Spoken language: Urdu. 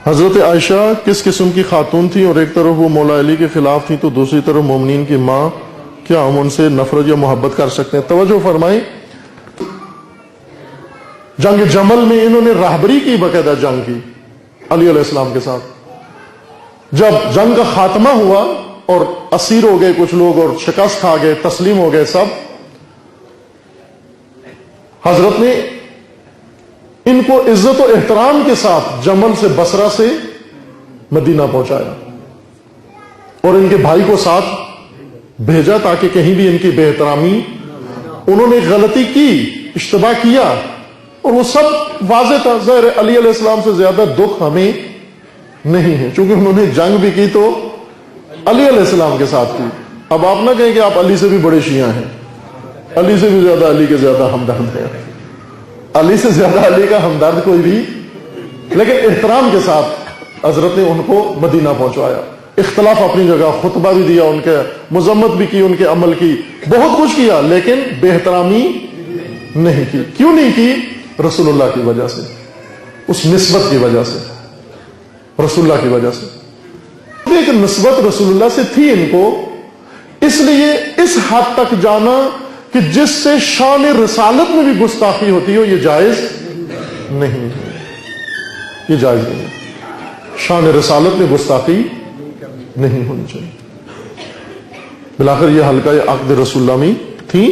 حضرت عائشہ کس قسم کی خاتون تھی؟ اور ایک طرف وہ مولا علی کے خلاف تھی تو دوسری طرف مومنین کی ماں، کیا ہم ان سے نفرت یا محبت کر سکتے ہیں؟ توجہ فرمائیں، جنگ جمل میں انہوں نے راہبری کی، باقاعدہ جنگ کی علی علیہ السلام کے ساتھ۔ جب جنگ کا خاتمہ ہوا اور اسیر ہو گئے کچھ لوگ اور شکست کھا گئے، تسلیم ہو گئے سب، حضرت نے ان کو عزت و احترام کے ساتھ جمل سے بصرہ سے مدینہ پہنچایا اور ان کے بھائی کو ساتھ بھیجا تاکہ کہیں بھی ان کی بے احترامی، انہوں نے غلطی کی، اشتباہ کیا، اور وہ سب واضح تھا۔ ظاہر علی علیہ السلام سے زیادہ دکھ ہمیں نہیں ہے، چونکہ انہوں نے جنگ بھی کی تو علی علیہ السلام کے ساتھ کی۔ اب آپ نہ کہیں کہ آپ علی سے بھی بڑے شیعہ ہیں، علی سے بھی زیادہ علی کے زیادہ ہمدرد ہیں، علی سے زیادہ علی کا ہمدرد کوئی بھی، لیکن احترام کے ساتھ حضرت نے ان کو مدینہ پہنچوایا۔ اختلاف اپنی جگہ، خطبہ بھی دیا ان کے، مذمت بھی کی ان کے عمل کی، بہت کچھ کیا، لیکن بے احترامی نہیں کی۔ کیوں نہیں کی؟ رسول اللہ کی وجہ سے، اس نسبت کی وجہ سے، رسول اللہ کی وجہ سے۔ ایک نسبت رسول اللہ سے تھی ان کو، اس لیے اس حد تک جانا کہ جس سے شان رسالت میں بھی گستاخی ہوتی ہو، یہ جائز نہیں ہے، یہ جائز نہیں ہے، شان رسالت میں گستاخی نہیں ہونی چاہیے۔ بلاخر یہ حلقہ عقد رسول اللہ میں تھی۔